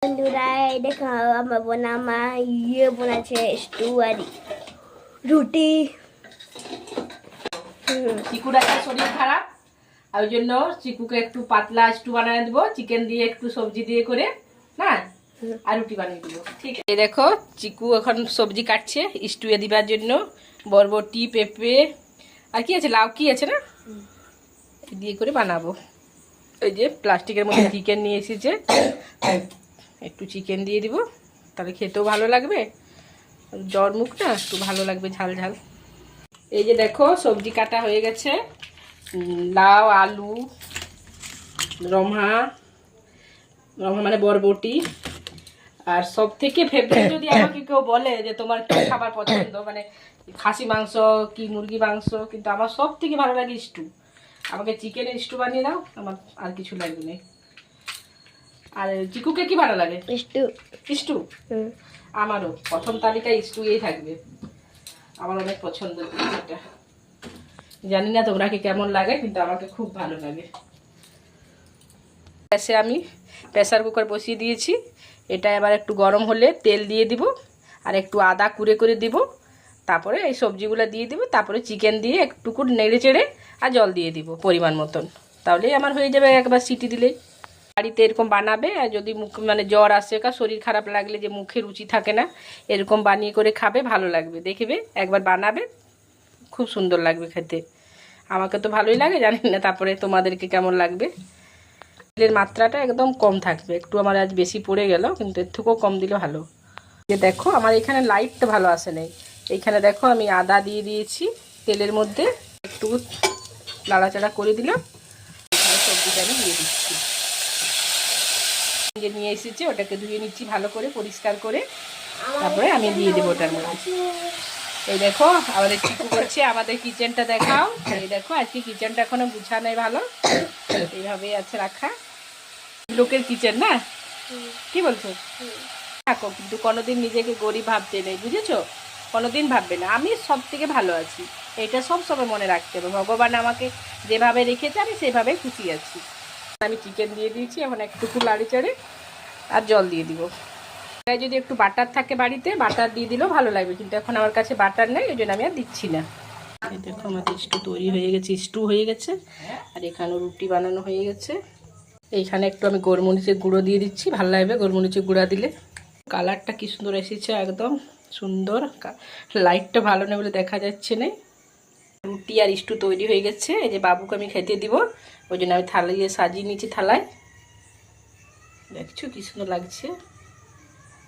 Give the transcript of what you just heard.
বন্ধুরা এই দেখো আমার বোনা মা বোনাছে স্টু আর রুটি। চিকুর একটা শরীর খারাপ, আর ওই জন্য চিকুকে একটু পাতলা স্টু বানিয়ে দেবো, চিকেন দিয়ে একটু সবজি দিয়ে করে না, আর রুটি বানিয়ে দেবো। ঠিক আছে, এই দেখো চিকু এখন সবজি কাটছে স্টুয়ে দিবার জন্য। বরবটি, পেঁপে আর কি আছে, লাউ কি আছে না, দিয়ে করে বানাবো। ওই যে প্লাস্টিকের মধ্যে চিকেন নিয়ে এসেছে, একটু চিকেন দিয়ে দিব, তাহলে খেতেও ভালো লাগবে, জ্বর মুখ না, একটু ভালো লাগবে ঝাল ঝাল। এই যে দেখো সবজি কাটা হয়ে গেছে, লাউ, আলু, রমহা মানে বরবটি। আর সব থেকে ফেভারিট যদি আমাকে কেউ বলে যে তোমার কি খাবার পছন্দ, মানে খাসি মাংস কি মুরগি মাংস, কিন্তু আমার সব থেকে ভালো লাগে স্টু। আমাকে চিকেনের স্টু বানিয়ে দাও, আমার আর কিছু লাগবে না। আর চিকুকে কি ভালো লাগে? স্টু। স্টু আমারও প্রথম তালিকায় স্টুই থাকবে, আমার অনেক পছন্দ এটা। জানি না তোমরা কি কেমন লাগে, কিন্তু আমাকে খুব ভালো লাগে। গ্যাসে আমি প্রেসার কুকার বসিয়ে দিয়েছি, এটা এবার একটু গরম হলে তেল দিয়ে দিব, আর একটু আদা কুড়ে করে দিব, তারপরে এই সবজিগুলো দিয়ে দিব, তারপরে চিকেন দিয়ে একটুকু নেড়ে চেড়ে আর জল দিয়ে দিব পরিমাণ মতন, তাহলেই আমার হয়ে যাবে। একবার সিটি দিলেই। বাড়িতে এরকম বানাবে, আর যদি মুখ মানে জ্বর আসে বা শরীর খারাপ লাগলে যে মুখে রুচি থাকে না, এরকম বানিয়ে করে খাবে, ভালো লাগবে। দেখবে একবার বানাবে, খুব সুন্দর লাগবে খেতে। আমাকে তো ভালোই লাগে, জানি না তারপরে তোমাদেরকে কেমন লাগবে। তেলের মাত্রাটা একদম কম থাকবে, একটু আমার আজ বেশি পড়ে গেল, কিন্তু এর থেকেও কম দিলে ভালো। যে দেখো আমার এখানে লাইটটা ভালো আসে নাই, এইখানে দেখো আমি আদা দিয়ে দিয়েছি তেলের মধ্যে, একটু নাড়াচাড়া করে দিলাম। এখানে সবজিটা আমি দিয়ে দিচ্ছি, যে নিয়ে এসেছি ওটাকে ধুয়ে নিচ্ছি ভালো করে পরিষ্কার করে, তারপরে আমি দিয়ে দেবো ওটার মধ্যে। এই দেখো আমাদের চিকু করছে, আমাদের কিচেনটা দেখাও। এই দেখো আজকে কিচেনটা এখনো গুছানো ভালো, এইভাবেই আছে রাখা। লোকের কিচেন না, কি বলছো? থাকো, কিন্তু কোনোদিন নিজেকে গরিব ভাবতে নেই, বুঝেছো? কোনোদিন ভাববে না, আমি সব থেকে ভালো আছি, এটা সব সময় মনে রাখতে হবে। ভগবান আমাকে যেভাবে রেখেছে আমি সেভাবে খুশি আছি। আমি চিকেন দিয়ে দিয়েছি, এখন একটুকু লাড়ি চাড়ে আর জল দিয়ে দিব। তাই যদি একটু বাটার থাকে বাড়িতে, বাটার দিয়ে দিলেও ভালো লাগবে, কিন্তু এখন আমার কাছে বাটার নেই, ওই জন্য আমি আর দিচ্ছি না। এই দেখো আমাদের স্টু তৈরি হয়ে গেছে, স্টু হয়ে গেছে, আর এখানেও রুটি বানানো হয়ে গেছে। এইখানে একটু আমি গোলমরিচের গুঁড়ো দিয়ে দিচ্ছি, ভালো লাগবে গোলমরিচের গুঁড়া দিলে। কালারটা কি সুন্দর এসেছে, একদম সুন্দর। লাইটটা ভালো নেই বলে দেখা যাচ্ছে না। রুটি আর স্টু তৈরি হয়ে গেছে, এই যে বাবুকে আমি খেতে দিব, ওই জন্য আমি থালা দিয়ে সাজিয়ে নিয়েছি থালায়। দেখছো কি সুন্দর লাগছে।